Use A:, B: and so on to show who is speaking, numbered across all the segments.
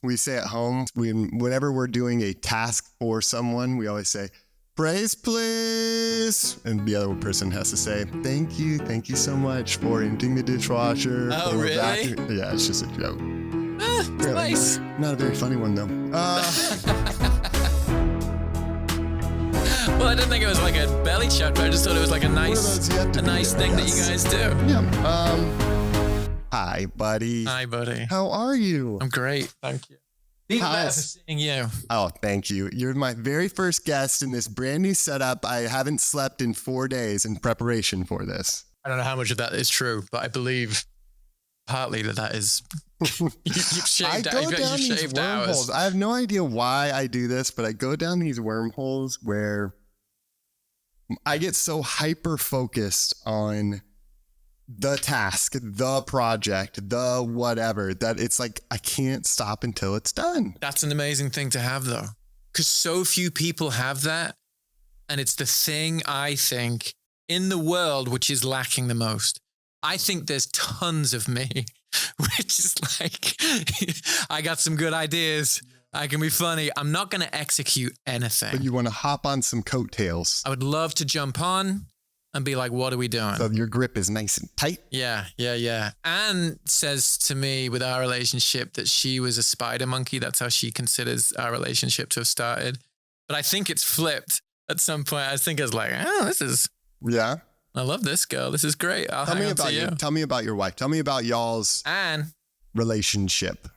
A: we say at home, whenever we're doing a task for someone, we always say, praise, please. And the other person has to say, thank you so much for emptying the dishwasher.
B: Oh, really?
A: Yeah, it's just a joke.
B: Really? Nice.
A: Not a very funny one, though.
B: Well, I didn't think it was like a belly chuck, but I just thought it was like a nice thing that you guys do.
A: Yeah. Hi, buddy.
B: Hi, buddy.
A: How are you?
B: I'm great. Thank you. Even better for seeing you.
A: Oh, thank you. You're my very first guest in this brand new setup. I haven't slept in 4 days in preparation for this.
B: I don't know how much of that is true, but I believe partly that is. You've shaved
A: I go down these wormholes. I have no idea why I do this, but I go down these wormholes where I get so hyper focused on the task, the project, the whatever, that it's like I can't stop until it's done.
B: That's an amazing thing to have, though, because so few people have that. And it's the thing, I think, in the world which is lacking the most. I think there's tons of me, which is like, I got some good ideas. I can be funny. I'm not going to execute anything.
A: But you want to hop on some coattails.
B: I would love to jump on and be like, what are we doing?
A: So your grip is nice and tight.
B: Yeah. Anne says to me with our relationship that she was a spider monkey. That's how she considers our relationship to have started. But I think it's flipped at some point. I think it's like, this is...
A: Yeah.
B: I love this girl. This is great.
A: Tell me about you. Tell me about your wife. Tell me about y'all's relationship.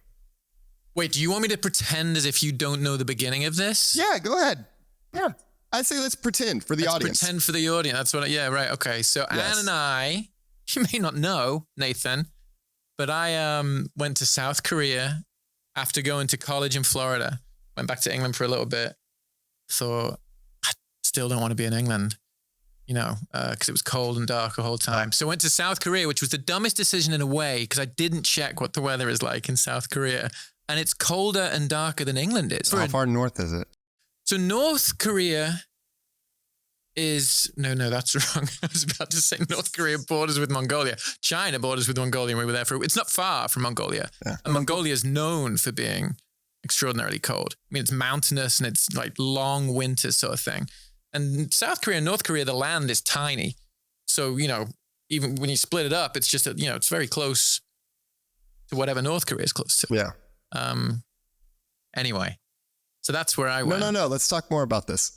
B: Wait, do you want me to pretend as if you don't know the beginning of this?
A: Yeah, go ahead. Yeah. I'd say let's pretend for the audience.
B: Pretend for the audience. That's what yeah, right. Okay. So yes. Anne and I, you may not know, Nathan, but I went to South Korea after going to college in Florida. Went back to England for a little bit. Thought, I still don't want to be in England, because it was cold and dark the whole time. So I went to South Korea, which was the dumbest decision in a way, because I didn't check what the weather is like in South Korea. And it's colder and darker than England is.
A: How far north is it?
B: So North Korea is... No, that's wrong. I was about to say North Korea borders with Mongolia. China borders with Mongolia, and we were there for... It's not far from Mongolia. Yeah. And Mongolia is known for being extraordinarily cold. I mean, it's mountainous and it's like long winter sort of thing. And South Korea and North Korea, the land is tiny. So, even when you split it up, it's just, it's very close to whatever North Korea is close to.
A: Yeah.
B: Anyway, so that's where I went.
A: No. Let's talk more about this.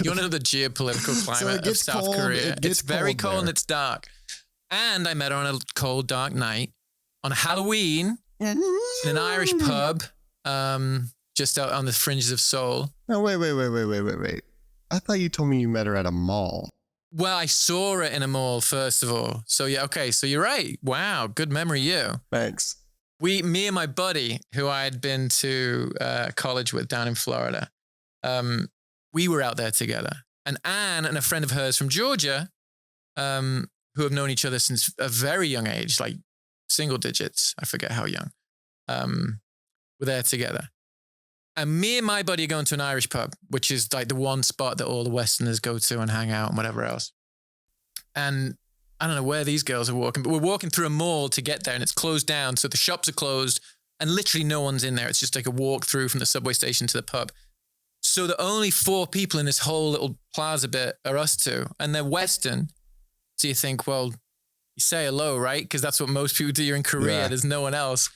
B: You want to know the geopolitical climate of South Korea? It's very cold and it's dark. And I met her on a cold, dark night on Halloween in an Irish pub, just out on the fringes of Seoul.
A: No, wait. I thought you told me you met her at a mall.
B: Well, I saw her in a mall, first of all. So yeah, okay. So you're right. Wow. Good memory, you.
A: Thanks.
B: Me and my buddy, who I had been to college with down in Florida, we were out there together. And Anne and a friend of hers from Georgia, who have known each other since a very young age, like single digits, I forget how young, were there together. And me and my buddy are going to an Irish pub, which is like the one spot that all the Westerners go to and hang out and whatever else. And I don't know where these girls are walking, but we're walking through a mall to get there and it's closed down. So the shops are closed and literally no one's in there. It's just like a walk through from the subway station to the pub. So the only 4 people in this whole little plaza bit are us two, and they're Western. So you think, well, you say hello, right? Because that's what most people do. You're in Korea. Yeah. There's no one else.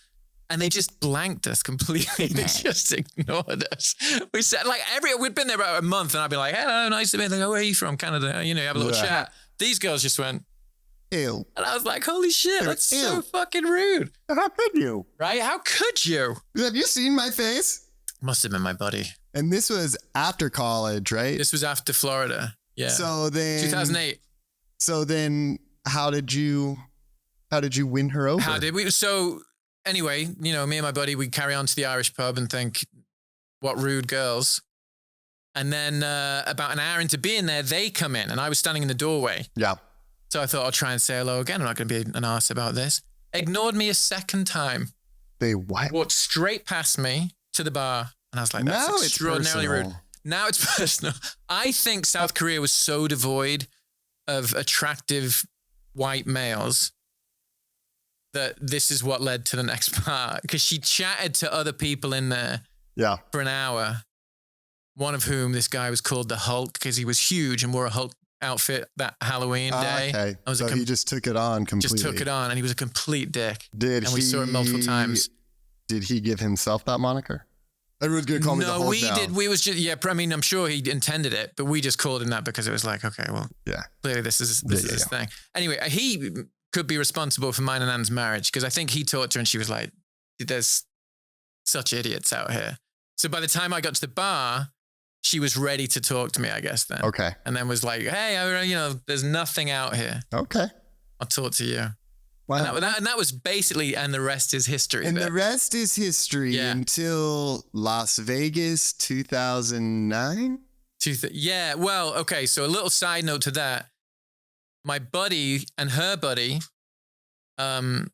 B: And they just blanked us completely. They just ignored us. We said we'd been there about a month and I'd be like, hello, nice to meet you. They go, where are you from? Canada. Have a little chat. These girls just went,
A: ew.
B: And I was like, holy shit, that's so fucking rude.
A: How could you?
B: Right? How could you?
A: Have you seen my face?
B: Must have been my buddy.
A: And this was after college, right?
B: This was after Florida. Yeah.
A: So then
B: 2008.
A: So then how did you win her over?
B: How did we? So anyway, me and my buddy, we carry on to the Irish pub and think, what rude girls. And then about an hour into being there, they come in and I was standing in the doorway.
A: Yeah.
B: So I thought I'll try and say hello again. I'm not going to be an arse about this. Ignored me a second time.
A: They what?
B: Walked straight past me to the bar. And I was like, that's extraordinarily rude. Now it's personal. I think South Korea was so devoid of attractive white males that this is what led to the next part, because she chatted to other people in there for an hour, one of whom, this guy was called the Hulk because he was huge and wore a Hulk outfit that Halloween day.
A: Okay, so he just took it on completely.
B: Just took it on, and he was a complete dick.
A: We
B: saw it multiple times.
A: Did he give himself that moniker? Everyone's going to call me the Hulk
B: No, we
A: now.
B: did. We was just, I mean, I'm sure he intended it, but we just called him that because it was like, okay, well, clearly this is his thing. Anyway, he could be responsible for mine and Anne's marriage, because I think he talked to her and she was like, there's such idiots out here. So by the time I got to the bar, she was ready to talk to me, I guess, then.
A: Okay.
B: And then was like, hey, there's nothing out here.
A: Okay.
B: I'll talk to you.
A: Wow.
B: And that was basically, and the rest is history.
A: And the rest is history until Las Vegas 2009?
B: Well, okay, so a little side note to that. My buddy and her buddy, the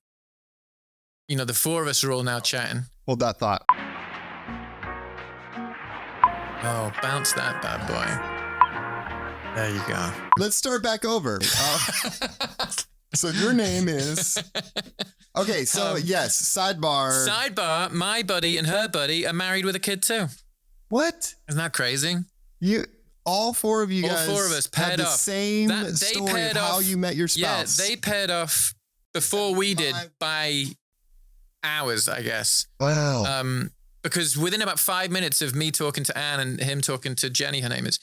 B: four of us are all now chatting.
A: Hold that thought.
B: Oh, bounce that bad boy. There you go.
A: Let's start back over. So your name is... Okay, so yes, sidebar.
B: Sidebar, my buddy and her buddy are married with a kid too.
A: What?
B: Isn't that crazy?
A: All four of you guys
B: all four of us paired
A: had the
B: off.
A: same story of how you met your spouse.
B: Yeah, they paired off before we did by hours, I guess.
A: Wow.
B: Because within about 5 minutes of me talking to Anne and him talking to Jenny, her name is,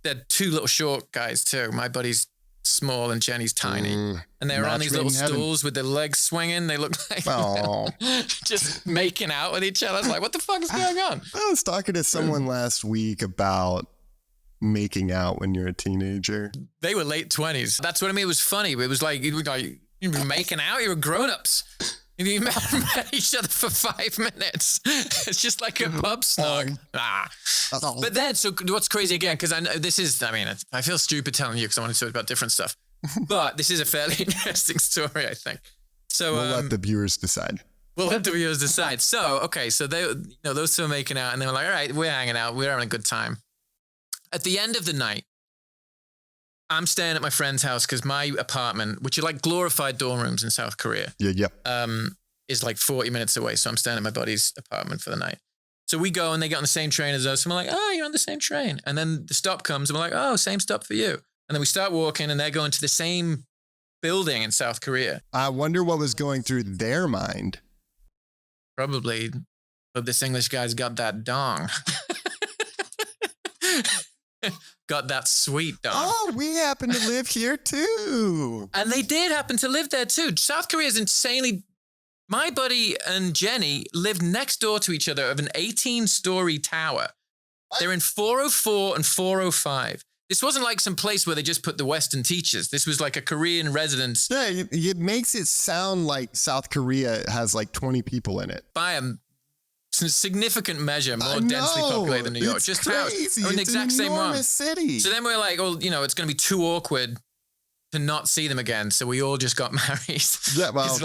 B: they're two little short guys too. My buddy's small and Jenny's tiny. And they were on these little stools with their legs swinging. They looked like just making out with each other. I was like, what the fuck is going on?
A: I was talking to someone last week about making out when you're a teenager.
B: They were late 20s. That's what I mean. It was funny. It was like you were making out. You were grown-ups. You met each other for 5 minutes. It's just like a pub snog. But then, so what's crazy again, because I know this is, I feel stupid telling you because I want to talk about different stuff. But this is a fairly interesting story, I think. So
A: we'll let the viewers decide.
B: We'll let the viewers decide. So, okay, so they, those two are making out, and they were like, all right, we're hanging out. We're having a good time. At the end of the night, I'm staying at my friend's house because my apartment, which are like glorified dorm rooms in South Korea, is like 40 minutes away. So I'm staying at my buddy's apartment for the night. So we go and they get on the same train as us. And we're like, oh, you're on the same train. And then the stop comes and we're like, oh, same stop for you. And then we start walking and they're going to the same building in South Korea.
A: I wonder what was going through their mind.
B: Probably, but this English guy's got that dong. Got that sweet dong.
A: Oh, we happen to live here too.
B: And they did happen to live there too. South Korea is insanely... My buddy and Jenny lived next door to each other of an 18-story tower. What? They're in 404 and 405. This wasn't like some place where they just put the Western teachers. This was like a Korean residence.
A: Yeah, it makes it sound like South Korea has like 20 people in it.
B: By a significant measure, more densely populated than New York.
A: It's
B: just
A: crazy.
B: It's
A: an
B: exact same one.
A: City.
B: So then we're like, well, it's going to be too awkward to not see them again. So we all just got married.
A: Yeah, well,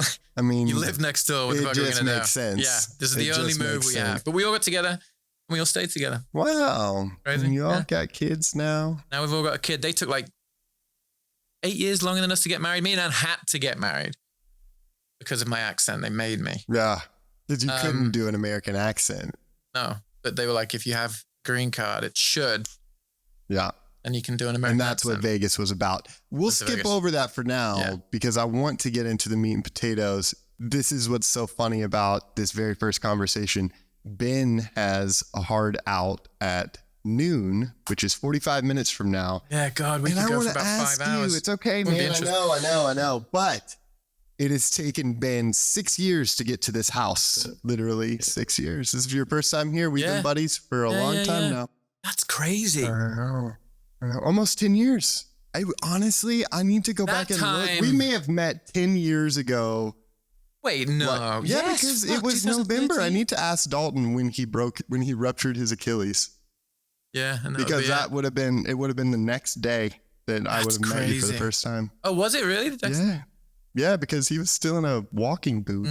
B: you live next door. What the fuck are we going to do?
A: It just makes sense.
B: Yeah, this is the only move we have. But we all got together and we all stayed together.
A: Wow.
B: Crazy.
A: And you all got kids now?
B: Now we've all got a kid. They took like 8 years longer than us to get married. Me and Anne had to get married because of my accent. They made me.
A: Yeah. Because you couldn't do an American accent.
B: No, but they were like, if you have a green card, it should.
A: Yeah.
B: And you can do an American
A: accent. And that's what Vegas was about. We'll skip over that for now because I want to get into the meat and potatoes. This is what's so funny about this very first conversation. Ben has a hard out at noon, which is 45 minutes from now.
B: Yeah, God, we could go for about 5 hours.
A: It's okay, man. I know. But it has taken Ben 6 years to get to this house. Literally 6 years. This is your first time here. We've been buddies for a long time now.
B: That's crazy.
A: Almost 10 years. I need to go back and look. We may have met 10 years ago.
B: Wait, no.
A: Yeah, because it was November. I need to ask Dalton when he ruptured his Achilles.
B: Yeah,
A: because that would have been the next day that I would have met you for the first time.
B: Oh, was it really?
A: Yeah, because he was still in a walking boot.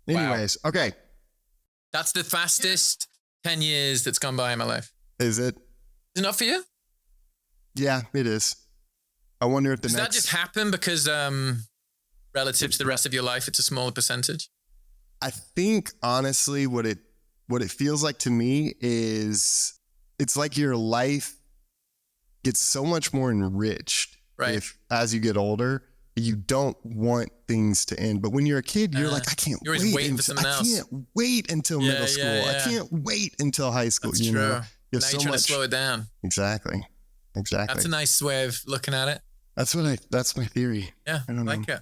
A: Anyways, okay.
B: That's the fastest 10 years that's gone by in my life.
A: Is it?
B: Is it not for you?
A: Yeah, it is. I wonder if
B: Does that just happen because relative to the rest of your life, it's a smaller percentage?
A: I think honestly, what it feels like to me is it's like your life gets so much more enriched as you get older. You don't want things to end, but when you're a kid, you're like, I can't wait until middle school. I can't wait until high school.
B: That's true. Now you're trying to slow it down.
A: Exactly.
B: That's a nice way of looking at it.
A: That's my theory.
B: Yeah, I like it.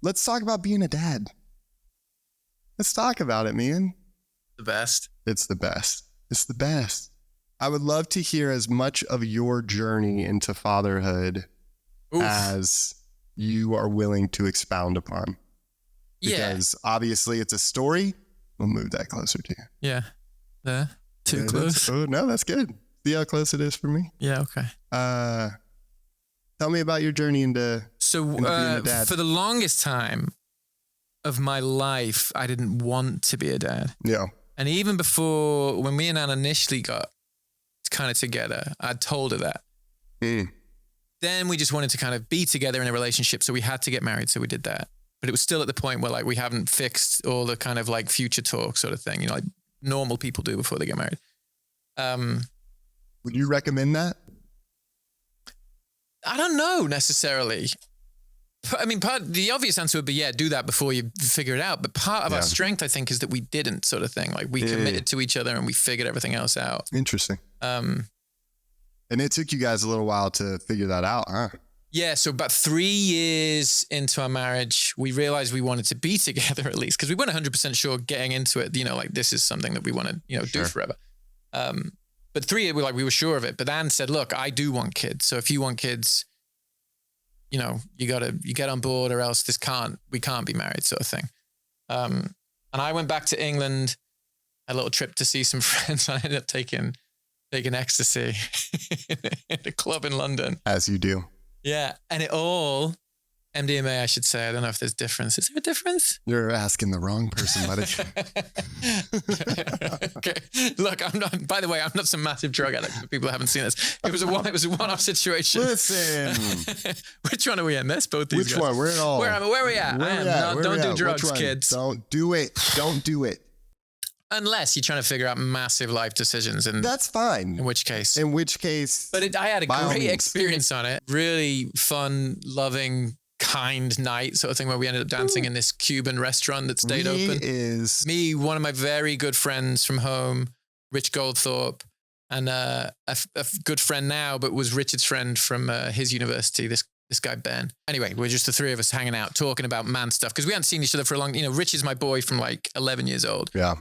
A: Let's talk about being a dad. Let's talk about it, man.
B: The best.
A: It's the best. It's the best. I would love to hear as much of your journey into fatherhood as you are willing to expound upon. Because obviously it's a story. We'll move that closer to you.
B: Yeah. Too close.
A: Oh, no, that's good. See how close it is for me?
B: Yeah, okay.
A: Tell me about your journey into being a dad.
B: For the longest time of my life, I didn't want to be a dad.
A: Yeah.
B: And even before, when me and Anne initially got kind of together, I told her that. Then we just wanted to kind of be together in a relationship. So we had to get married. So we did that. But it was still at the point where like we haven't fixed all the kind of like future talk sort of thing, like normal people do before they get married.
A: Would you recommend that?
B: I don't know necessarily. I mean, the obvious answer would be, do that before you figure it out. But part of our strength, I think, is that we didn't sort of thing. Like we committed to each other and we figured everything else out.
A: Interesting. And it took you guys a little while to figure that out, huh?
B: Yeah. So about 3 years into our marriage, we realized we wanted to be together at least because we weren't 100% sure getting into it, like this is something that we want to, do forever. But 3 years, we were sure of it. But Anne said, look, I do want kids. So if you want kids, you get on board or else we can't be married sort of thing. And I went back to England, a little trip to see some friends. I ended up taking ecstasy in a club in London.
A: As you do.
B: Yeah. And it all, MDMA, I should say. I don't know if there's difference. Is there a difference?
A: You're asking the wrong person, buddy.
B: Okay. Look, by the way, I'm not some massive drug addict for people who haven't seen this. It was a one-off situation.
A: Listen.
B: Which one are we in? This both these
A: Which
B: guys.
A: One? We're in all.
B: Where are we at? Don't do drugs, kids.
A: Don't do it. Don't do it.
B: Unless you're trying to figure out massive life decisions. And
A: that's fine.
B: In which case.
A: But
B: I had a great experience on it. Really fun, loving, kind night sort of thing where we ended up dancing in this Cuban restaurant that stayed open. One of my very good friends from home, Rich Goldthorpe, and a good friend now, but was Richard's friend from his university, this guy, Ben. Anyway, we're just the three of us hanging out, talking about man stuff because we hadn't seen each other for a long, Rich is my boy from like 11 years old.
A: Yeah.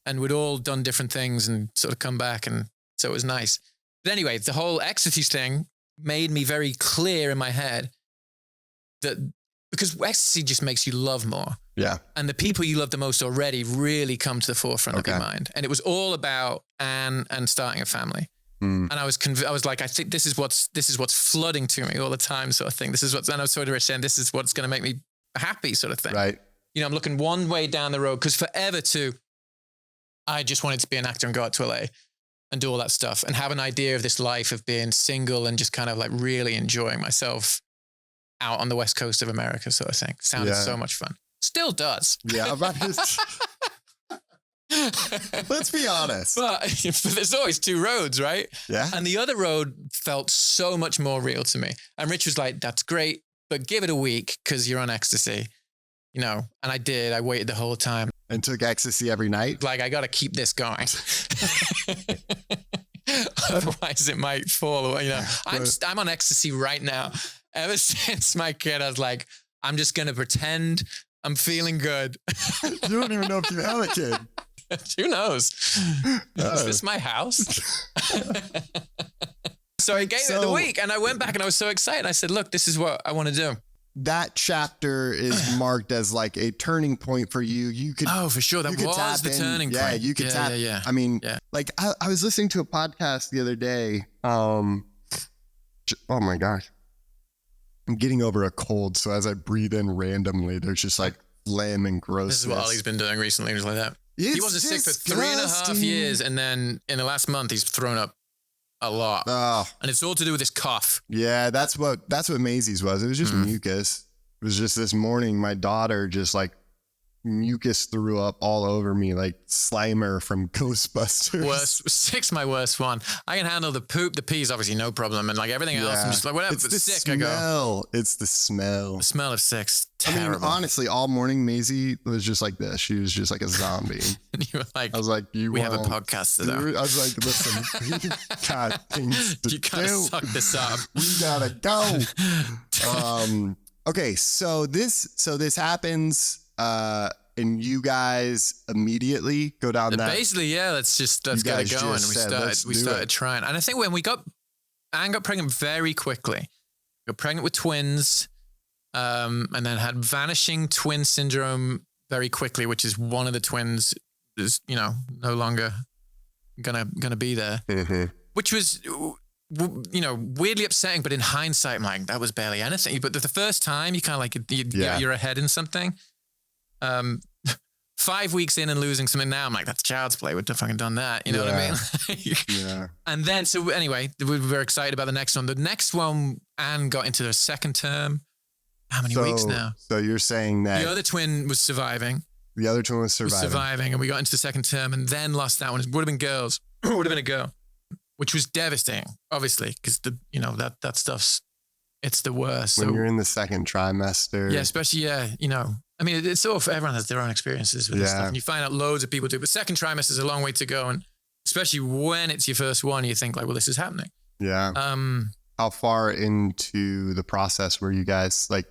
B: And we'd all done different things and sort of come back. And so it was nice. But anyway, the whole ecstasy thing made me very clear in my head that because ecstasy just makes you love more.
A: Yeah.
B: And the people you love the most already really come to the forefront of your mind. And it was all about Anne and starting a family. And I was like, I think this is what's flooding to me all the time sort of thing. And I was sort of saying, this is what's going to make me happy sort of thing.
A: Right.
B: I'm looking one way down the road because forever I just wanted to be an actor and go out to LA and do all that stuff and have an idea of this life of being single and just kind of like really enjoying myself out on the West Coast of America sort of thing. Sounded so much fun. Still does.
A: Yeah. Let's be honest.
B: But there's always two roads, right?
A: Yeah.
B: And the other road felt so much more real to me. And Rich was like, that's great, but give it a week because you're on ecstasy, and I did. I waited the whole time.
A: And took ecstasy every night?
B: Like, I got to keep this going. Otherwise, it might fall away. I'm on ecstasy right now. Ever since my kid, I was like, I'm just going to pretend I'm feeling good.
A: You don't even know if you have a kid.
B: Who knows? Is this my house? So I gave it the week and I went back and I was so excited. I said, look, this is what I want to do.
A: That chapter is marked as like a turning point for you. You could,
B: for sure. That was the turning point.
A: Yeah, you could tap.
B: Yeah.
A: I mean, like I was listening to a podcast the other day. Oh my gosh. I'm getting over a cold. So as I breathe in randomly, there's just like phlegm and grossness.
B: This is what Ollie's been doing recently. Just like that. He wasn't sick for 3.5 years. And then in the last month, he's thrown up a lot. And it's all to do with his cough.
A: Yeah, that's what Maisie's was. It was just mucus. It was just this morning, my daughter just like mucus threw up all over me like Slimer from Ghostbusters.
B: Sick's my worst one. I can handle the poop, the pee's obviously no problem, and like everything else, I'm just like whatever.
A: It's the
B: sick,
A: smell.
B: I go.
A: It's the smell.
B: The smell of sick's terrible.
A: I mean, honestly, all morning Maisie was just like this. She was just like a zombie.
B: And you were like,
A: I was like,
B: we have a podcast today.
A: I was like, listen, we got things to
B: you gotta suck this up.
A: We gotta go. Okay, so this happens, and you guys immediately go down that.
B: Basically, yeah. Let's get it going. We started trying, and I think when Anne got pregnant very quickly. Got pregnant with twins, and then had vanishing twin syndrome very quickly, which is one of the twins is no longer gonna be there, which was. Weirdly upsetting, but in hindsight, I'm like, that was barely anything. But the first time, you kind of like, you're ahead in something. 5 weeks in and losing something now, I'm like, that's child's play. Would have fucking done that. You know what I mean? Yeah. And then, so anyway, we were excited about the next one. The next one, Anne got into her second term. How many weeks now? So
A: you're saying that
B: the other twin was surviving.
A: The other twin was surviving.
B: And we got into the second term and then lost that one. It would have been girls. It would have been a girl. Which was devastating, obviously, because that stuff's, it's the worst.
A: When you're in the second trimester.
B: Yeah, especially, I mean, it's all for everyone has their own experiences with this stuff. And you find out loads of people do, but second trimester is a long way to go. And especially when it's your first one, you think like, well, this is happening.
A: Yeah. How far into the process were you guys, like,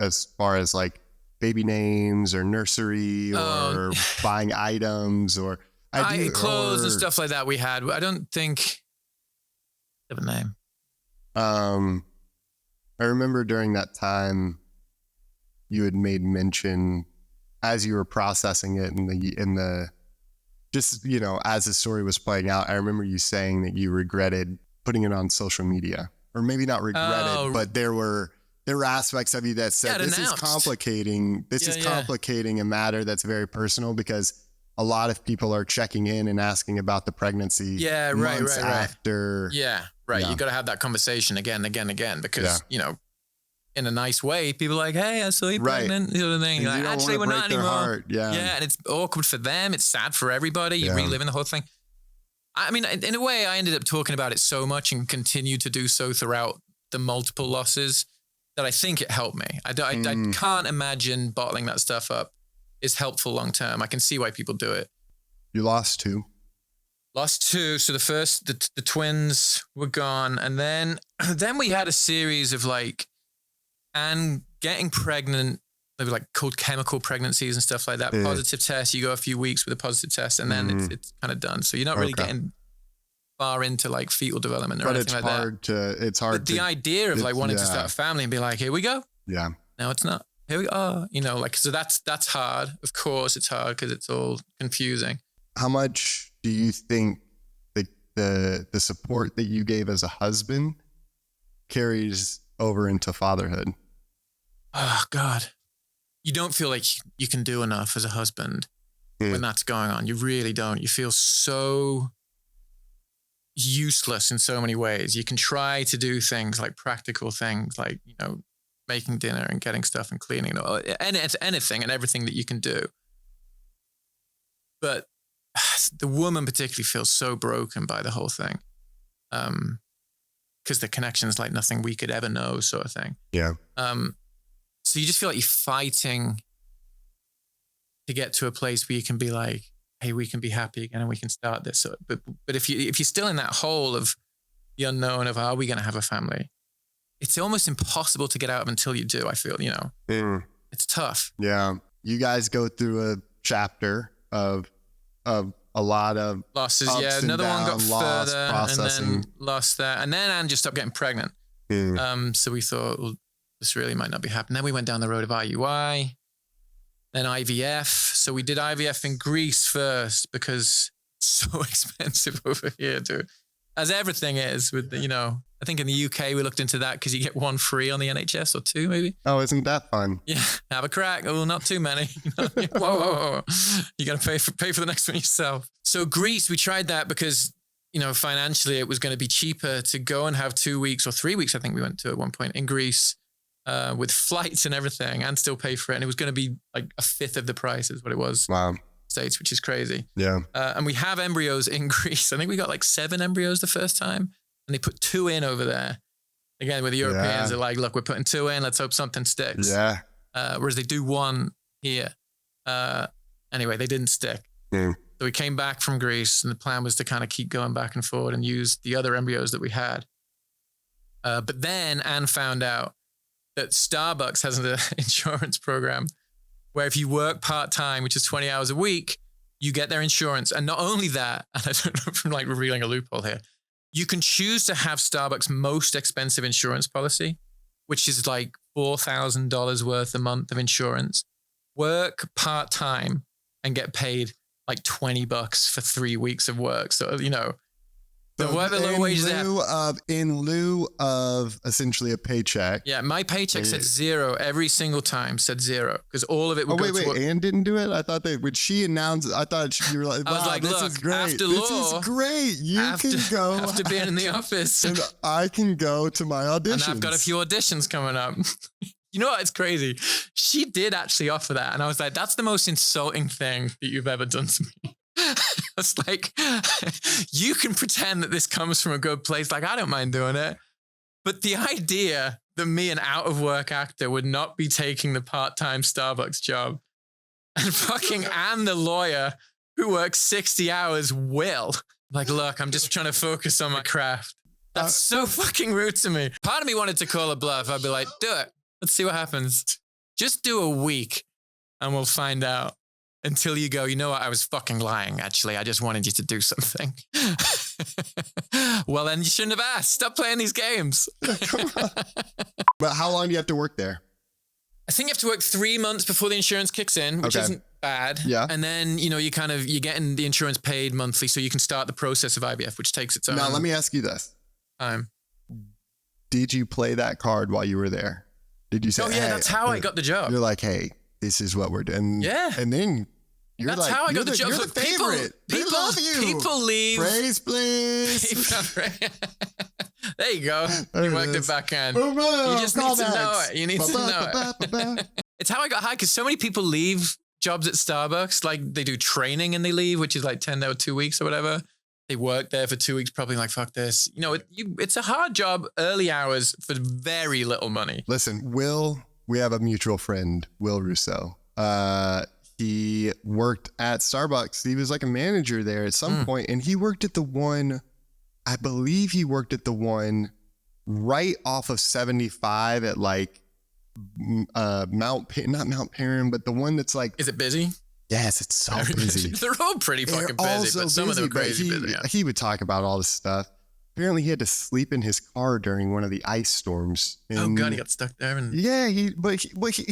A: as far as like baby names or nursery or buying items or
B: clothes and stuff like that we had. I don't think... of a name.
A: I remember during that time you had made mention as you were processing it in the just, as the story was playing out, I remember you saying that you regretted putting it on social media, or maybe not regretted, but there were aspects of you that said, this is complicating a matter that's very personal because a lot of people are checking in and asking about the pregnancy.
B: Yeah,
A: months after.
B: Yeah, right. You got to have that conversation again, because, in a nice way, people are like, hey, I saw you pregnant. You know what I mean? Like, actually, we're not anymore. Yeah, and it's awkward for them. It's sad for everybody. You're reliving the whole thing. I mean, in a way, I ended up talking about it so much and continued to do so throughout the multiple losses that I think it helped me. I can't imagine bottling that stuff up is helpful long term. I can see why people do it.
A: You lost two.
B: So the first, the twins were gone. And then we had a series of like, and getting pregnant, they were like called chemical pregnancies and stuff like that. Positive test, you go a few weeks with a positive test and then it's kind of done. So you're not really getting far into like fetal development or anything like that.
A: It's hard.
B: But the idea of like wanting to start a family and be like, here we go.
A: Yeah.
B: No, it's not. Here we go. So that's hard. Of course it's hard because it's all confusing.
A: How much do you think the support that you gave as a husband carries over into fatherhood?
B: Oh God. You don't feel like you can do enough as a husband when that's going on. You really don't. You feel so useless in so many ways. You can try to do things like practical things like, making dinner and getting stuff and cleaning and it's anything and everything that you can do. But the woman particularly feels so broken by the whole thing. Because the connection is like nothing we could ever know sort of thing.
A: Yeah.
B: So you just feel like you're fighting to get to a place where you can be like, hey, we can be happy again and we can start this. But if you're still in that hole of the unknown of, are we going to have a family? It's almost impossible to get out of until you do, I feel, It's tough.
A: Yeah. You guys go through a chapter of a lot of
B: losses. Yeah. Another one got further processing. And then lost that. And then Anne just stopped getting pregnant. So we thought, well, this really might not be happening. Then we went down the road of IUI, then IVF. So we did IVF in Greece first because it's so expensive over here, dude. As everything is with, I think in the UK, we looked into that because you get one free on the NHS or two maybe.
A: Oh, isn't that fun?
B: Yeah. Have a crack. Oh, not too many. Whoa. You got to pay for the next one yourself. So Greece, we tried that because, financially it was going to be cheaper to go and have 2 weeks or 3 weeks. I think we went to at one point in Greece with flights and everything, and still pay for it. And it was going to be like a fifth of the price is what it was.
A: Wow.
B: States, which is crazy.
A: Yeah.
B: And we have embryos in Greece. I think we got like 7 embryos the first time, and they put 2 in over there. Again, with the Europeans, they're like, look, we're putting 2 in. Let's hope something sticks.
A: Yeah.
B: Whereas they do 1 here. Anyway, they didn't stick.
A: Mm.
B: So we came back from Greece, and the plan was to kind of keep going back and forward and use the other embryos that we had. But then Anne found out that Starbucks has an insurance program where if you work part-time, which is 20 hours a week, you get their insurance. And not only that, and I don't know if I'm like revealing a loophole here, you can choose to have Starbucks' most expensive insurance policy, which is like $4,000 worth a month of insurance, work part-time and get paid like $20 for 3 weeks of work. So, you know, the low wages
A: in lieu of essentially a paycheck.
B: Yeah, my paycheck said 0 every single time. Said 0 because all of it would go
A: wait, Anne didn't do it. I thought when she announced, I thought you were like, wow, I was like, this is great.
B: After
A: this
B: law,
A: is great. You can go
B: after being in the office,
A: and I can go to my auditions.
B: And I've got a few auditions coming up. You know what? It's crazy. She did actually offer that, and I was like, that's the most insulting thing that you've ever done to me. It's like, you can pretend that this comes from a good place. Like, I don't mind doing it. But the idea that me, an out of work actor, would not be taking the part-time Starbucks job and fucking Anne, the lawyer who works 60 hours, will. Like, look, I'm just trying to focus on my craft. That's so fucking rude to me. Part of me wanted to call a bluff. I'd be like, do it. Let's see what happens. Just do a week and we'll find out. Until you go, you know what? I was fucking lying, actually. I just wanted you to do something. Well, then you shouldn't have asked. Stop playing these games.
A: Come on. But how long do you have to work there?
B: I think you have to work 3 months before the insurance kicks in, which isn't bad.
A: Yeah.
B: And then, you know, you're getting the insurance paid monthly so you can start the process of IVF, which takes its own
A: Now, let me ask you this.
B: Time.
A: Did you play that card while you were there? Did you say,
B: oh, yeah, that's how I got the job.
A: You're like, hey, this is what we're doing.
B: Yeah.
A: And then you're
B: that's how I got the job.
A: You're the favorite. They love you.
B: People leave.
A: Praise, please.
B: There you go. You worked it back in. You just need to know it. You need to know it. It's how I got hired because so many people leave jobs at Starbucks. Like they do training and they leave, which is like 10 or 2 weeks or whatever. They work there for 2 weeks, probably like, fuck this. You know, it's a hard job, early hours for very little money.
A: Listen, we have a mutual friend, Will Rousseau. He worked at Starbucks. He was like a manager there at some point, and he worked at the one, I believe he worked at the one right off of 75 at like not Mount Perrin, but the one that's like.
B: Is it busy?
A: Yes, it's so busy.
B: They're all pretty fucking busy, but some of them are crazy busy. Yeah.
A: He would talk about all this stuff. Apparently, he had to sleep in his car during one of the ice storms.
B: Oh God, he got stuck there. And
A: yeah, he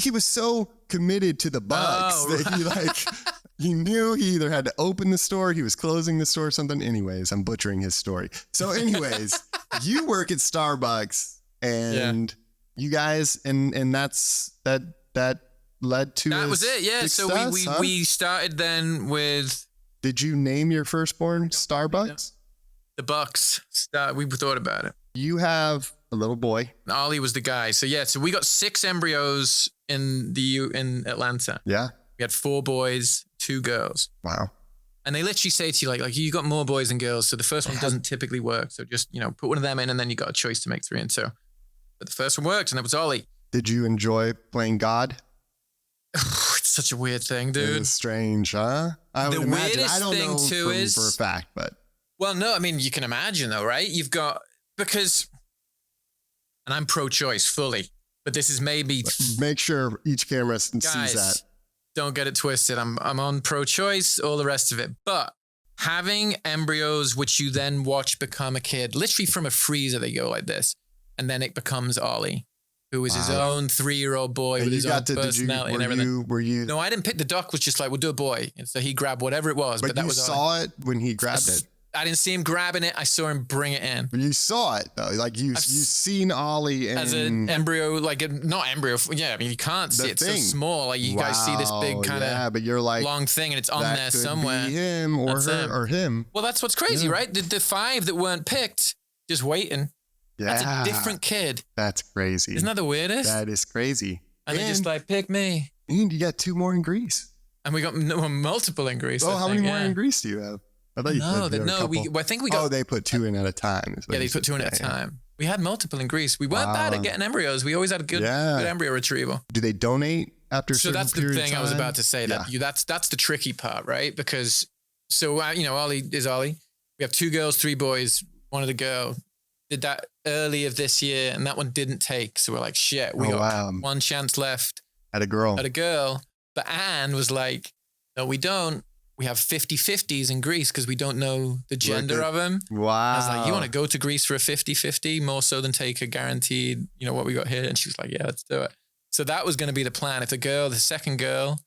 A: was so committed to the Bucks that he knew he either had to open the store, he was closing the store, or something. Anyways, I'm butchering his story. So, anyways, you work at Starbucks, and you guys, and that led to
B: that was it. Yeah. So we started then with.
A: Did you name your firstborn Starbucks?
B: The Bucks. We thought about it.
A: You have a little boy.
B: Ollie was the guy. So yeah. So we got 6 embryos in Atlanta.
A: Yeah.
B: We had 4 boys, 2 girls.
A: Wow. And
B: they literally say to you like you got more boys than girls. So the first one doesn't typically work. So just put one of them in, and then you got a choice to make 3 and 2. But the first one worked, and that was Ollie.
A: Did you enjoy playing God?
B: It's such a weird thing, dude.
A: It was strange, huh? I would imagine. I don't know for a fact, but.
B: Well, no, I mean, you can imagine though, right? And I'm pro-choice fully, but this is maybe.
A: Make sure each camera sees that.
B: Don't get it twisted. I'm on pro-choice, all the rest of it. But having embryos, which you then watch become a kid, literally from a freezer, they go like this. And then it becomes Ollie, who is his own 3-year-old boy with his own personality and everything. No, I didn't pick. The doc was just like, we'll do a boy. And so he grabbed whatever it was. But that was
A: saw it when he grabbed it.
B: I didn't see him grabbing it. I saw him bring it in.
A: But you saw it though. Like you've seen Ollie
B: as an embryo, not embryo. Yeah, I mean you can't see it. It's so small. Like you guys see this big kind of
A: but you're like
B: long thing, and it's on there somewhere.
A: Be him or her or him.
B: Well, that's what's crazy, right? The 5 that weren't picked, just waiting.
A: Yeah.
B: That's a different kid.
A: That's crazy.
B: Isn't that the weirdest?
A: That is crazy.
B: And they're just like, pick me.
A: And you got 2 more in Greece.
B: And we got multiple in Greece.
A: How many more in Greece do you have? I thought you
B: I think we got.
A: Oh, they put 2 in at a time.
B: Yeah, they put 2 in at a time. We had multiple in Greece. We weren't bad at getting embryos. We always had a good embryo retrieval.
A: Do they donate after?
B: So that's the thing I was about to say. That's the tricky part, right? Because Ollie is Ollie. We have 2 girls, 3 boys. One of the girl did that early of this year, and that one didn't take. So we're like, shit, we got one chance left
A: at a girl.
B: But Anne was like, no, we don't. We have 50-50s in Greece because we don't know the gender of them.
A: Wow.
B: I was like, you want to go to Greece for a 50-50 more so than take a guaranteed, what we got here? And she was like, yeah, let's do it. So that was going to be the plan. If the second girl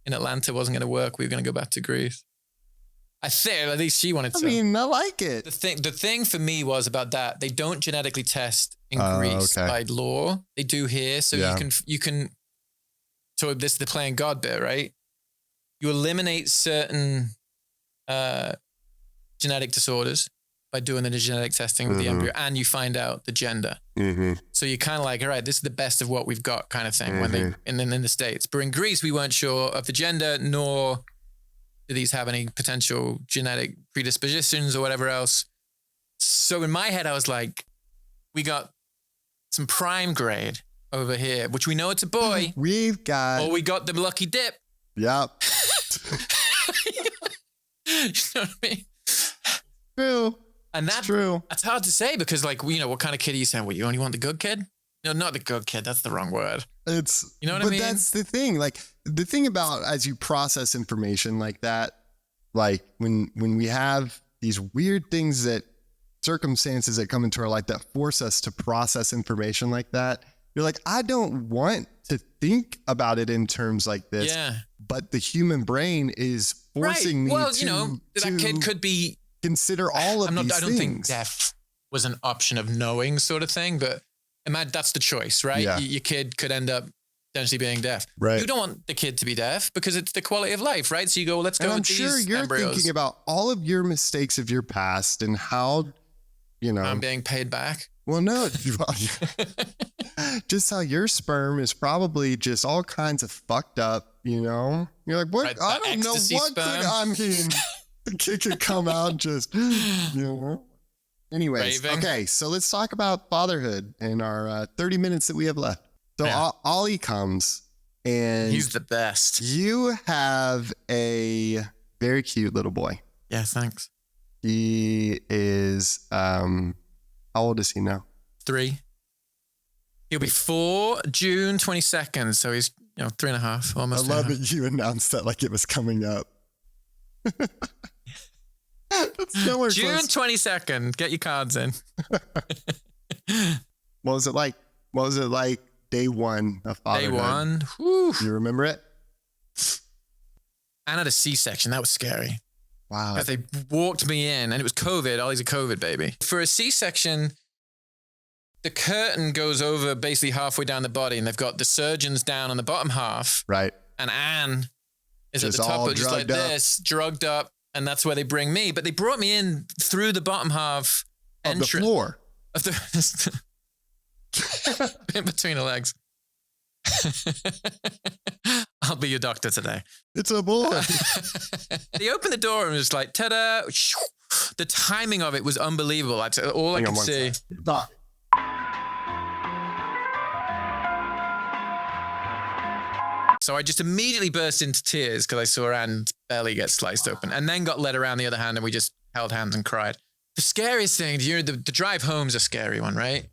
B: in Atlanta wasn't going to work, we were going to go back to Greece. I think at least she wanted to.
A: I like it.
B: The thing for me was about that. They don't genetically test in Greece by law. They do here. So you can, so this is the playing God bit, right? You eliminate certain genetic disorders by doing the genetic testing with the embryo, and you find out the gender. Mm-hmm. So you're kind of like, all right, this is the best of what we've got kind of thing when they in the States. But in Greece, we weren't sure of the gender, nor do these have any potential genetic predispositions or whatever else. So in my head, I was like, we got some prime grade over here, which we know it's a boy.
A: We got
B: the lucky dip.
A: Yep.
B: You know what I mean?
A: True.
B: And that's true. That's hard to say because, what kind of kid are you saying? What, you only want the good kid? No, not the good kid. That's the wrong word.
A: You know what I mean? But that's the thing. The thing about as you process information like that, when we have these weird things circumstances that come into our life that force us to process information like that, you're like, I don't want to think about it in terms like this. Yeah. But the human brain is forcing me to
B: that kid could be
A: consider all of these things. I don't think
B: deaf was an option of knowing sort of thing, but imagine that's the choice, right? Yeah. Your kid could end up potentially being deaf. Right. You don't want the kid to be deaf because it's the quality of life, right? So you go, let's go with these embryos. I'm sure you're
A: thinking about all of your mistakes of your past and how,
B: I'm being paid back.
A: Well, no, just how your sperm is probably just all kinds of fucked up, You're like, what? Right, I don't know what the kid could come out just, Anyways, raving. Okay, so let's talk about fatherhood in our 30 minutes that we have left. So Ollie comes and
B: he's the best.
A: You have a very cute little boy.
B: Yeah, thanks.
A: He is, how old is he now?
B: 3. He'll be 4 June 22nd. So he's, 3.5, almost.
A: I love that you announced that like it was coming up. That's
B: June 22nd. Get your cards in.
A: What was it like? What was it like day one of fatherhood?
B: Day one. Whew.
A: You remember it?
B: And had a C-section. That was scary.
A: Wow.
B: As they walked me in, and it was COVID. Ollie's a COVID baby. For a C-section, the curtain goes over basically halfway down the body, and they've got the surgeons down on the bottom half.
A: Right.
B: And Anne is at the top, just like this, drugged up, and that's where they bring me. But they brought me in through the bottom half
A: of the floor.
B: Of the in between the legs. I'll be your doctor today.
A: It's a boy.
B: They opened the door and it was like, ta-da. The timing of it was unbelievable. All I could see. So I just immediately burst into tears because I saw Anne's belly get sliced open and then got led around the other hand and we just held hands and cried. The scariest thing, the drive home's a scary one, right?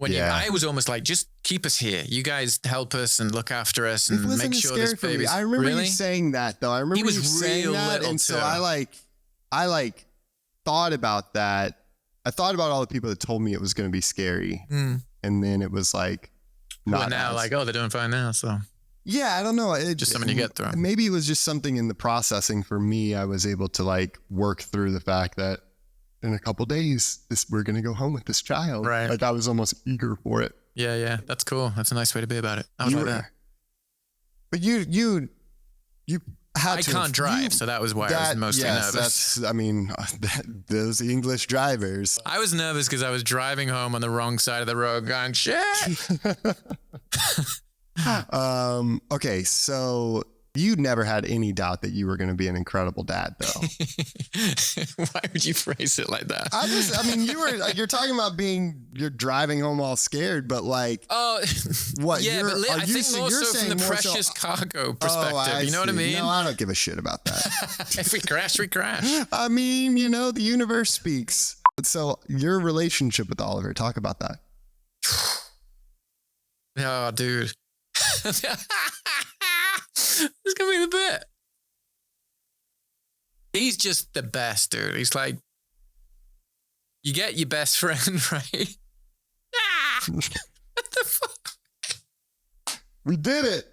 B: I was almost like, just keep us here. You guys help us and look after us and make sure this baby's...
A: I remember you saying that though. I remember you saying that. And so I thought about that. I thought about all the people that told me it was going to be scary. And then it was like,
B: not now, they're doing fine now. So
A: yeah, I don't know.
B: Just something you get through.
A: Maybe it was just something in the processing for me. I was able to work through the fact that in a couple days, we're going to go home with this child.
B: Right.
A: I was almost eager for it.
B: Yeah. That's cool. That's a nice way to be about it. I was like that.
A: But you,
B: I can't drive, so that was why I was mostly nervous.
A: Those English drivers.
B: I was nervous because I was driving home on the wrong side of the road going, shit.
A: Okay, so you never had any doubt that you were going to be an incredible dad, though.
B: Why would you phrase it like that?
A: You're talking about you're driving home all scared, but like,
B: what? Yeah, but I think more so from the precious cargo perspective. You know what I mean?
A: No, I don't give a shit about that.
B: If we crash, we crash.
A: I mean, the universe speaks. So your relationship with Oliver, talk about that.
B: Oh, dude. This is going to be the bit. He's just the best, dude. He's like, you get your best friend, right? What the fuck?
A: We did it.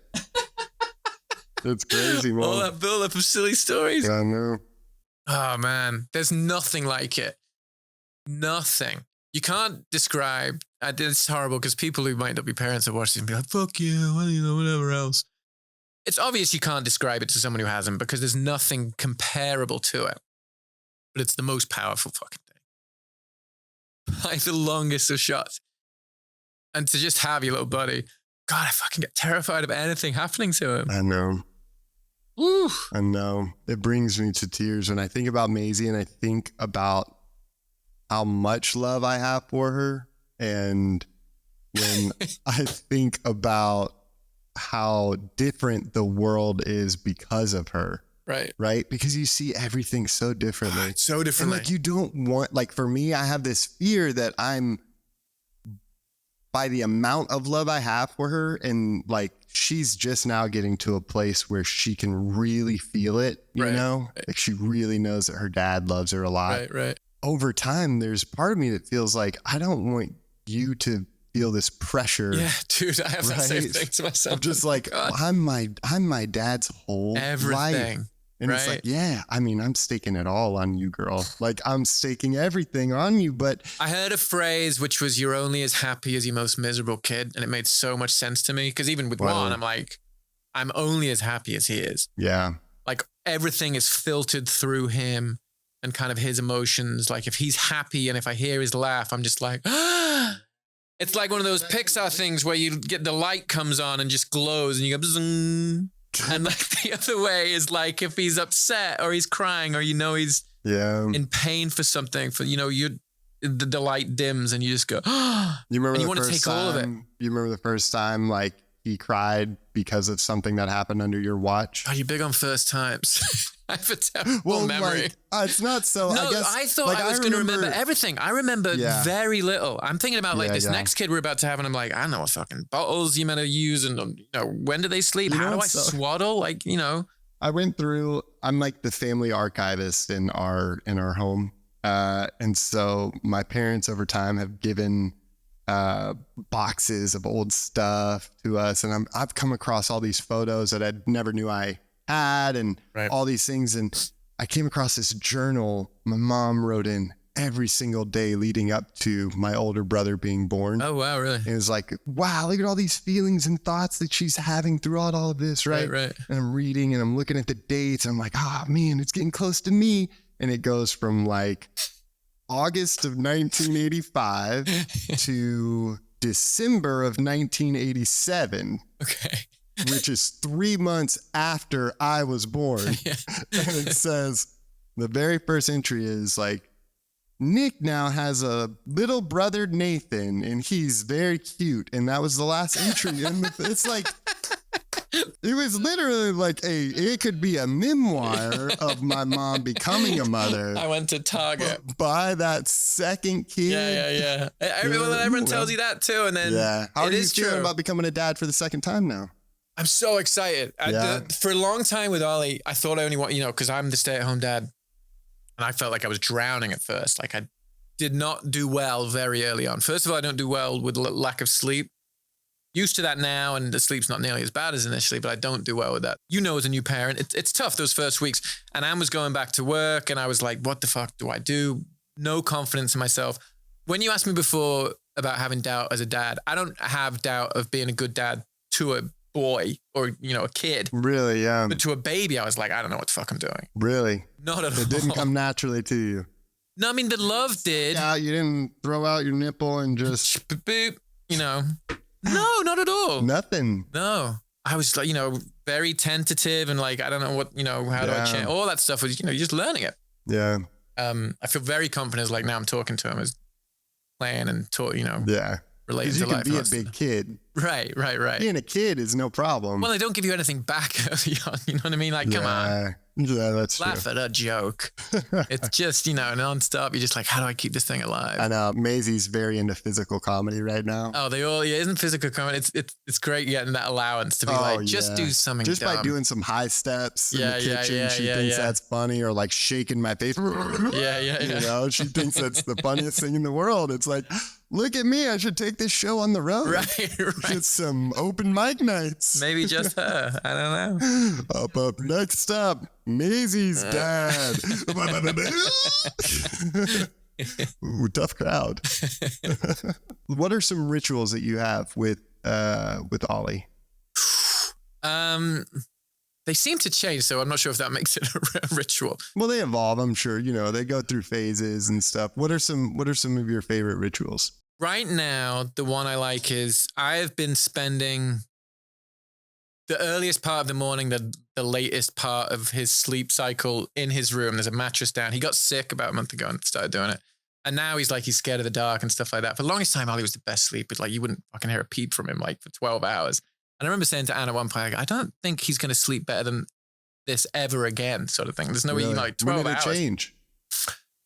A: That's crazy, man.
B: All that build-up of silly stories.
A: I know.
B: Oh, man. There's nothing like it. Nothing. You can't describe. It's horrible because people who might not be parents are watching and be like, fuck you, whatever else. It's obvious you can't describe it to someone who hasn't because there's nothing comparable to it. But it's the most powerful fucking thing. Like the longest of shots. And to just have your little buddy, God, I fucking get terrified of anything happening to him.
A: I know.
B: Woo.
A: I know. It brings me to tears when I think about Maisie and I think about how much love I have for her. And when I think about how different the world is because of her. Right? Because you see everything so differently.
B: So differently.
A: And like you don't want, like for me, I have this fear that by the amount of love I have for her, and like she's just now getting to a place where she can really feel it, you know? Like she really knows that her dad loves her a lot.
B: Right.
A: Over time, there's part of me that feels like I don't want you to feel this pressure.
B: Yeah, dude, I have that same thing to myself.
A: I'm just like, I'm my dad's whole
B: everything.
A: Life. And it's like, yeah, I mean, I'm staking it all on you, girl. Like I'm staking everything on you, but
B: I heard a phrase which was, you're only as happy as your most miserable kid. And it made so much sense to me. Because even with Juan, I'm like, I'm only as happy as he is.
A: Yeah.
B: Like everything is filtered through him and kind of his emotions. Like if he's happy and if I hear his laugh, I'm just like, it's like one of those Pixar things where you get the light comes on and just glows and you go, zing. And like the other way is like if he's upset or he's crying or he's in pain for something, for the light dims and you just go,
A: you remember
B: and you want to take all of it.
A: You remember the first time like he cried because of something that happened under your watch?
B: Are you big on first times? I have a terrible memory.
A: Like, it's not so.
B: No,
A: I guess,
B: I thought I was going to remember everything. I remember very little. I'm thinking about this next kid we're about to have, and I'm like, I don't know what fucking bottles you meant to use, and when do they sleep? How do I swaddle? Like,
A: I went through. I'm like the family archivist in our home, and so my parents over time have given boxes of old stuff to us, and I've come across all these photos that I never knew I had, and all these things, and I came across this journal my mom wrote in every single day leading up to my older brother being born.
B: Oh wow, really?
A: And it was like, wow, look at all these feelings and thoughts that she's having throughout all of this, right?
B: Right.
A: And I'm reading and I'm looking at the dates and I'm like, man, it's getting close to me. And it goes from like August of 1985 to December of 1987.
B: Okay.
A: Which is 3 months after I was born.
B: Yeah.
A: And it says, the very first entry is like, Nick now has a little brother, Nathan, and he's very cute. And that was the last entry. And it's like, it was literally like it could be a memoir of my mom becoming a mother.
B: I went to Target.
A: By that second kid.
B: Yeah. Everyone tells you that too. And then
A: how are you feeling about becoming a dad for the second time now?
B: I'm so excited. For a long time with Ollie, I thought I only want, because I'm the stay-at-home dad. And I felt like I was drowning at first. Like I did not do well very early on. First of all, I don't do well with lack of sleep. Used to that now, and the sleep's not nearly as bad as initially, but I don't do well with that. As a new parent, it's tough those first weeks. And Anne was going back to work, and I was like, what the fuck do I do? No confidence in myself. When you asked me before about having doubt as a dad, I don't have doubt of being a good dad to a boy or, a kid.
A: Really? Yeah.
B: But to a baby, I was like, I don't know what the fuck I'm doing.
A: Really?
B: Not at all.
A: It didn't come naturally to you.
B: No, I mean, the love did.
A: Yeah, you didn't throw out your nipple and just...
B: Boop, No, not at all.
A: Nothing.
B: No. I was like, very tentative and like, I don't know what, how do I change? All that stuff was, you're just learning it.
A: Yeah.
B: I feel very confident. Like now I'm talking to him as playing and talk,
A: Yeah.
B: relating
A: to life. You can be a big kid.
B: Right.
A: Being a kid is no problem.
B: Well, they don't give you anything back early on. You know what I mean? Like, come on.
A: Yeah, that's
B: Laugh
A: true.
B: at a joke. It's just, nonstop. You're just like, how do I keep this thing alive?
A: I know. Maisie's very into physical comedy right now.
B: Oh, isn't physical comedy. It's great getting that allowance to be just do something
A: just
B: dumb.
A: by doing some high steps in the kitchen. She thinks that's funny, or like shaking my face.
B: Yeah.
A: She thinks that's the funniest thing in the world. It's like, look at me. I should take this show on the road.
B: Right.
A: Get some open mic nights.
B: Maybe just her. I don't know.
A: Up next up, Maisie's dad. Ooh, tough crowd. What are some rituals that you have with Ollie?
B: They seem to change, so I'm not sure if that makes it a ritual.
A: Well, they evolve, I'm sure. They go through phases and stuff. What are some of your favorite rituals?
B: Right now, the one I like is I've been spending the earliest part of the morning, the latest part of his sleep cycle in his room. There's a mattress down. He got sick about a month ago and started doing it. And now he's scared of the dark and stuff like that. For the longest time, Ollie was the best sleeper. Like you wouldn't fucking hear a peep from him for 12 hours. And I remember saying to Anna at one point, I don't think he's going to sleep better than this ever again, sort of thing. There's no way, 12
A: when did it
B: hours.
A: Change?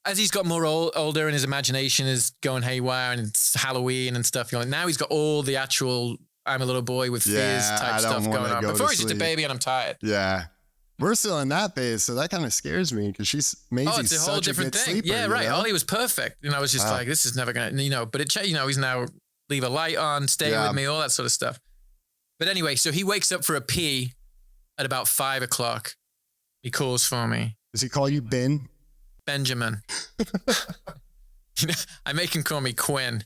B: As he's got more older and his imagination is going haywire and it's Halloween and stuff, now he's got all the actual I'm a little boy with fizz type stuff going on. Before he's just a baby and I'm tired.
A: Yeah. We're still in that phase, so that kind of scares me because Maisie's
B: it's a whole different thing.
A: Sleeper,
B: yeah, right. Ollie was perfect. I was just like, this is never going to, but he's now leave a light on, stay with me, all that sort of stuff. But anyway, so he wakes up for a pee at about 5 o'clock. He calls for me.
A: Does he call you Ben?
B: Benjamin. I make him call me Quinn.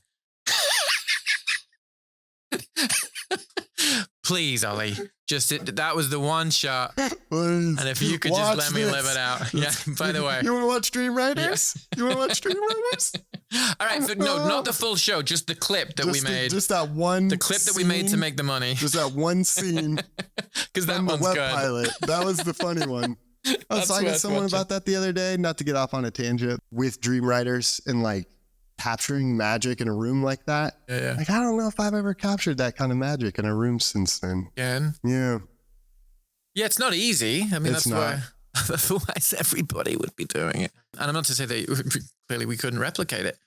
B: Please, Ollie. That was the one shot.
A: Please.
B: And if you could just let me live it out. Yeah, by the way.
A: You want to watch Dream Riders? Yeah. You want to watch Dream Riders?
B: All right, so no, not the full show, just the clip that we made.
A: Just that one
B: The clip that we made to make the money.
A: Just that one scene.
B: Because that one's
A: web
B: good.
A: Pilot. That was the funny one. I was talking to someone about that the other day, not to get off on a tangent, with Dream Riders and capturing magic in a room like that.
B: Yeah.
A: I don't know if I've ever captured that kind of magic in a room since then.
B: Again?
A: Yeah.
B: Yeah, it's not easy. I mean,
A: it's
B: that's
A: not.
B: why otherwise everybody would be doing it. And I'm not to say that clearly we couldn't replicate it,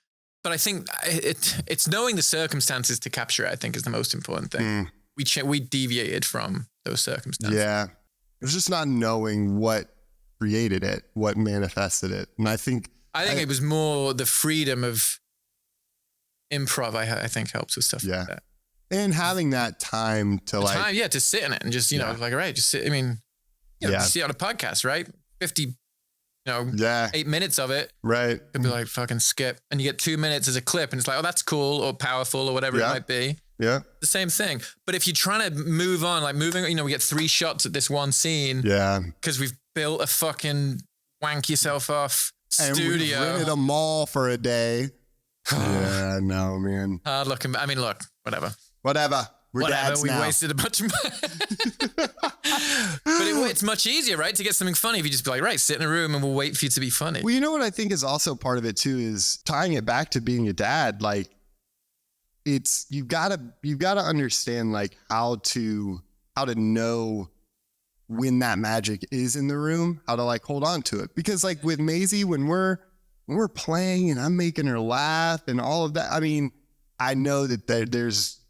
B: but I think it's knowing the circumstances to capture it, I think, is the most important thing. We deviated from those circumstances.
A: Yeah. It was just not knowing what created it, what manifested it. And I think
B: it was more the freedom of improv, I think, helps with stuff like that.
A: And having that time to
B: to sit in it and just, all right, just sit. I mean, just see on a podcast, right? 50, 8 minutes of it.
A: Right.
B: Could be fucking skip. And you get 2 minutes as a clip and it's like, oh, that's cool or powerful or whatever it might be.
A: Yeah.
B: The same thing. But if you're trying to move on, we get 3 shots at this one scene.
A: Yeah.
B: Because we've built a fucking wank yourself off studio.
A: And we rented a mall for a day. Yeah, no, man.
B: Hard looking. I mean, look, whatever.
A: We're dads
B: we
A: now.
B: wasted a bunch of money. But it's much easier, right? To get something funny if you just be like, right, sit in a room and we'll wait for you to be funny.
A: Well, you know what I think is also part of it too is tying it back to being a dad. You've got to understand how to know when that magic is in the room, how to hold on to it. Because with Maisie, when we're playing and I'm making her laugh and all of that, I mean, I know that there's,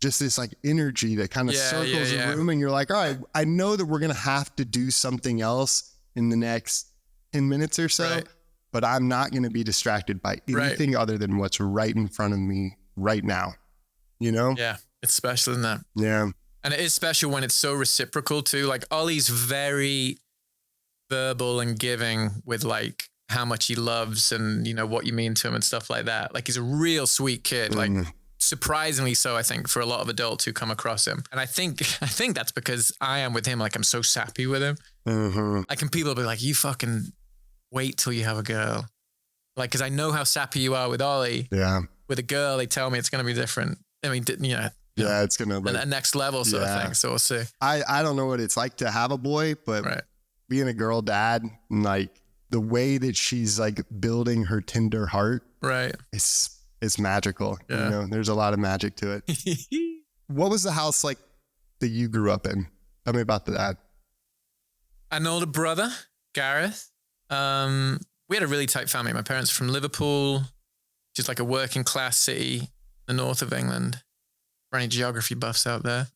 A: just this energy that kind of circles the room and you're like, all right, I know that we're going to have to do something else in the next 10 minutes or so, but I'm not going to be distracted by anything other than what's right in front of me right now,
B: Yeah, it's special, isn't it?
A: Yeah.
B: And it is special when it's so reciprocal too. Ollie's very verbal and giving with how much he loves and, what you mean to him and stuff like that. He's a real sweet kid, surprisingly so, I think, for a lot of adults who come across him. And I think that's because I am with him. Like, I'm so sappy with him.
A: Mm-hmm.
B: Like, and people will be like, you fucking wait till you have a girl. Like, because I know how sappy you are with Ollie.
A: Yeah.
B: With a girl, they tell me it's going to be different. I mean,
A: yeah, it's going to be
B: a next level sort of thing. So we'll see.
A: I don't know what it's like to have a boy, but being a girl dad, like the way that she's like building her tender heart, it's magical. Yeah. You know, there's a lot of magic to it. What was the house like that you grew up in? Tell me about that.
B: An older brother, Gareth. We had a really tight family. My parents are from Liverpool, just like a working class city in the north of England. For any geography buffs out there.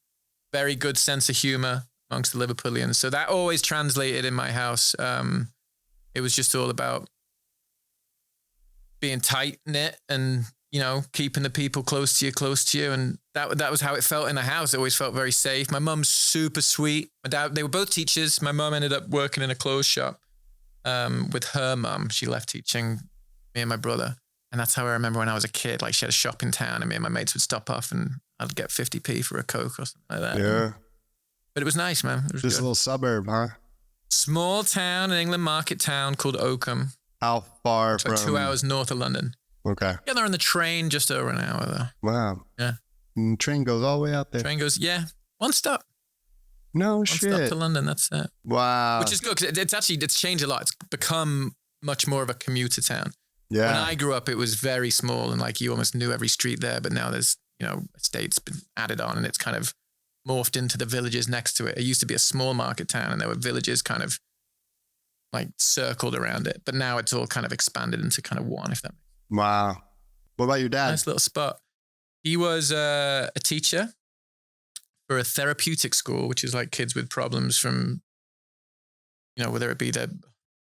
B: Very good sense of humor amongst the Liverpoolians. So that always translated in my house. It was just all about being tight knit and, you know, keeping the people close to you. And that was how it felt in the house. It always felt very safe. My mum's super sweet. My dad, they were both teachers. My mum ended up working in a clothes shop with her mum. She left teaching me and my brother. And that's how I remember when I was a kid. Like, she had a shop in town and me and my mates would stop off and I'd get 50p for a Coke or something like that.
A: Yeah.
B: But it was nice, man. It was
A: just
B: good.
A: A little suburb, huh?
B: Small town in England, market town called Oakham.
A: How far
B: it's
A: from?
B: Like 2 hours north of London.
A: Okay.
B: Yeah, they're on the train just over an hour though.
A: Wow.
B: Yeah.
A: And the train goes all the way out there.
B: Train goes, one stop.
A: No
B: shit. One stop to London, that's it.
A: Wow.
B: Which is good because it's changed a lot. It's become much more of a commuter town.
A: Yeah.
B: When I grew up, it was very small and like you almost knew every street there. But now there's, you know, estates been added on and it's kind of morphed into the villages next to it. It used to be a small market town and there were villages kind of like circled around it. But now it's all kind of expanded into kind of one, if that makes sense.
A: Wow. What about your dad?
B: Nice little spot. He was a teacher for a therapeutic school, which is like kids with problems from, you know, whether it be their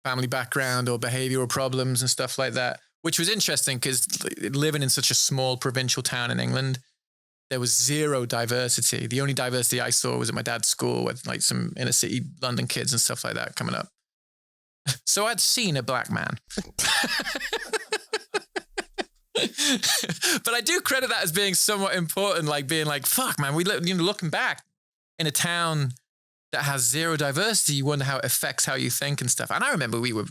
B: family background or behavioral problems and stuff like that, which was interesting because living in such a small provincial town in England, there was zero diversity. The only diversity I saw was at my dad's school with like some inner city London kids and stuff like that coming up. So I'd seen a black man. But I do credit that as being somewhat important, like being like, fuck, man, we live, you know, looking back in a town that has zero diversity, you wonder how it affects how you think and stuff. And I remember we were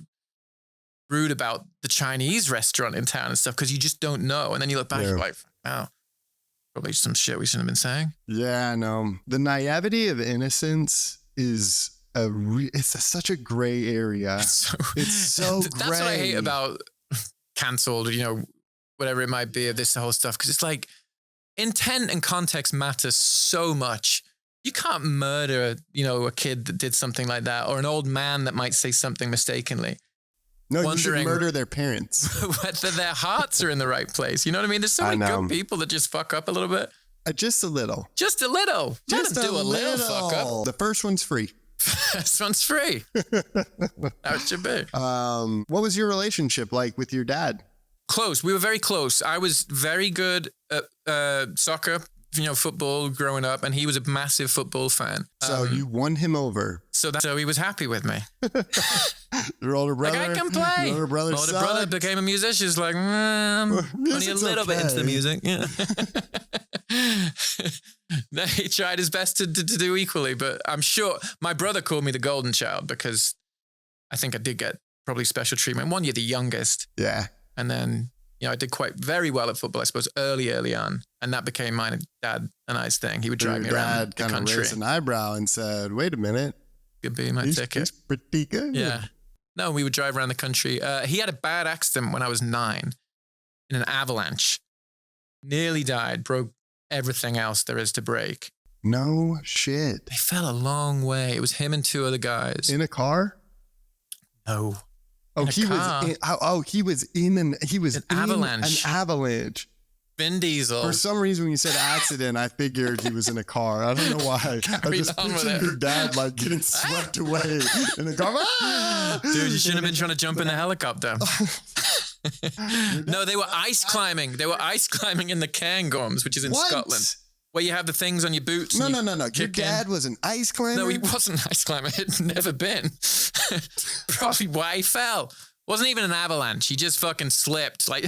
B: rude about the Chinese restaurant in town and stuff because you just don't know. And then you look back, you're like, wow, probably some shit we shouldn't have been saying.
A: Yeah, I know. The naivety of innocence is such a gray area. It's so gray.
B: That's what I hate about cancelled, you know, whatever it might be of this whole stuff. Because it's like intent and context matter so much. You can't murder, you know, a kid that did something like that or an old man that might say something mistakenly.
A: No, you should murder their parents.
B: Whether their hearts are in the right place. You know what I mean? There's so many good people that just fuck up a little bit.
A: Just a little.
B: Just a little. Just Let them do a little fuck up.
A: The first one's free.
B: This one's free. That should be.
A: What was your relationship like with your dad?
B: Close. We were very close. I was very good at soccer, you know, football growing up, and he was a massive football fan.
A: So you won him over.
B: So he was happy with me.
A: Your older brother?
B: Like, I can play.
A: Your older
B: brother became a musician. He's like, I'm only a little bit into the music. Yeah. He tried his best to do equally, but I'm sure my brother called me the golden child because I think I did get probably special treatment. 1 year the youngest.
A: Yeah.
B: And then, you know, I did very well at football, I suppose, early on. And that became my dad and I's thing. He would drive me around the country.
A: Kind of raised an eyebrow and said, wait a minute.
B: Could be my ticket.
A: He's pretty good.
B: Yeah. No, we would drive around the country. He had a bad accident when I was 9 in an avalanche. Nearly died, broke everything else there is to break.
A: No shit.
B: They fell a long way. It was him and 2 other guys.
A: In a car?
B: No.
A: He was in an avalanche.
B: Vin Diesel.
A: For some reason, when you said accident, I figured he was in a car. I don't know why. I just pictured your dad like getting swept away in a car. Ah!
B: Dude, you shouldn't have been trying to jump in a helicopter. No, they were ice climbing. They were ice climbing in the Cairngorms, which is in Scotland. Where you have the things on your boots.
A: No. Your dad was an ice climber?
B: No, he wasn't an ice climber. He'd never been. Probably why he fell. Wasn't even an avalanche. He just fucking slipped. Like,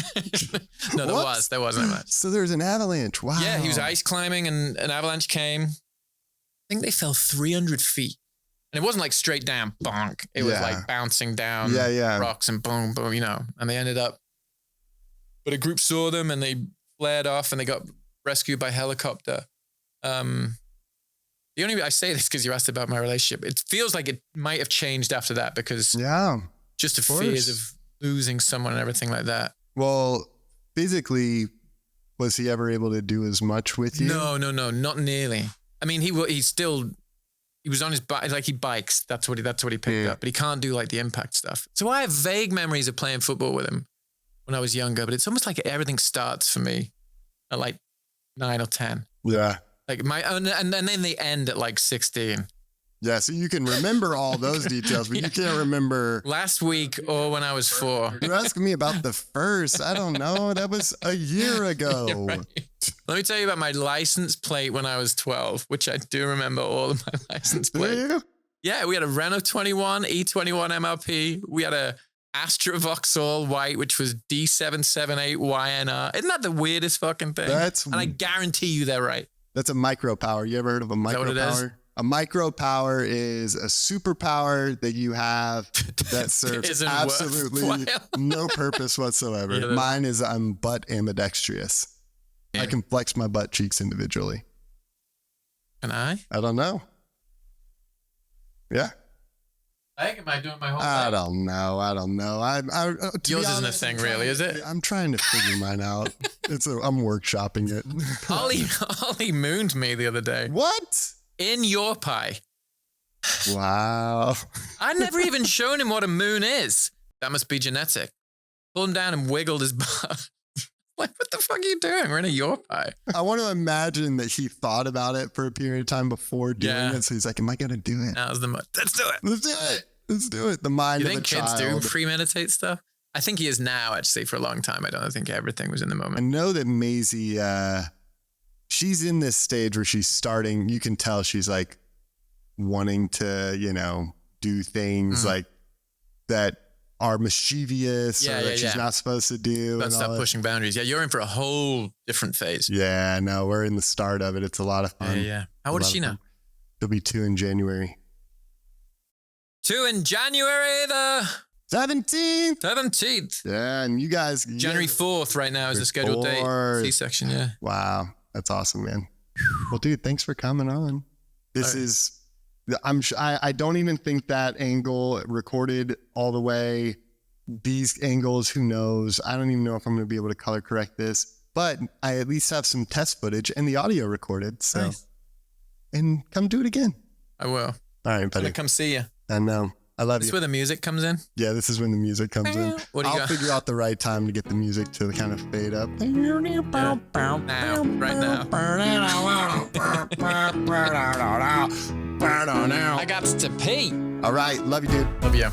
B: no, there was an avalanche.
A: So there's an avalanche. Wow.
B: Yeah, he was ice climbing and an avalanche came. I think they fell 300 feet. And it wasn't like straight down, bonk. It was like bouncing down rocks and boom, boom, you know. And they ended up, but a group saw them and they flared off and they got rescued by helicopter. The only way I say this because you asked about my relationship, it feels like it might have changed after that because just the fears of losing someone and everything like that.
A: Well, physically, was he ever able to do as much with you?
B: No, not nearly. I mean, he was on his bike, like he bikes. That's what he picked up, but he can't do like the impact stuff. So I have vague memories of playing football with him when I was younger, but it's almost like everything starts for me at like 9 or 10.
A: Yeah.
B: Like and then they end at like 16.
A: Yeah, so you can remember all those details, but you can't remember
B: last week or when I was 4.
A: You're asking me about the first. I don't know. That was a year ago.
B: Right. Let me tell you about my license plate when I was 12, which I do remember all of my license plate.
A: Do you?
B: Yeah, we had a Renault 21, E21 MLP. We had a Astra Vauxhall White, which was D778YNR. Isn't that the weirdest fucking thing? And I guarantee you they're right.
A: That's a micro power. You ever heard of a micro power? A micro power is a superpower that you have that serves absolutely no purpose whatsoever. Yeah, mine is I'm butt ambidextrous. Yeah. I can flex my butt cheeks individually.
B: Can I?
A: I don't know. Yeah.
B: I think am I doing my whole thing?
A: I don't know.
B: Yours isn't a thing, really, is it?
A: I'm trying to figure mine out. I'm workshopping it.
B: Ollie mooned me the other day.
A: What?
B: In your pie.
A: Wow.
B: I'd never even shown him what a moon is. That must be genetic. Pulled him down and wiggled his butt. Like, what the fuck are you doing? We're in a your pie.
A: I want to imagine that he thought about it for a period of time before doing it. So he's like, am I going to do it?
B: Now's the Let's do it.
A: Let's do it. Let's do it. The mind of a child.
B: You think kids do premeditate stuff? I think he is now, actually, for a long time. I don't think everything was in the moment.
A: I know that Maisie, she's in this stage where she's starting, you can tell she's like wanting to, do things like that are mischievous or that she's not supposed to do.
B: Let's stop pushing boundaries. Yeah, you're in for a whole different phase.
A: Yeah, no, we're in the start of it. It's a lot of fun.
B: Yeah. How old is she now?
A: She'll be 2 in January.
B: 2 in January the
A: 17th.
B: 17th.
A: Yeah, and you guys.
B: January 4th right now is the scheduled date. C-section, yeah.
A: Wow, that's awesome, man. Well, dude, thanks for coming on. This is. I don't even think that angle recorded all the way. These angles, who knows? I don't even know if I'm going to be able to color correct this, but I at least have some test footage and the audio recorded. So, nice. And come do it again.
B: I will.
A: All right, buddy. I'm
B: gonna come see you.
A: I know. I love you.
B: This is where the music comes in?
A: Yeah, this is when the music comes in. I'll figure out the right time to get the music to kind of fade up.
B: Now, right now. I got to pee.
A: All right. Love you, dude.
B: Love you.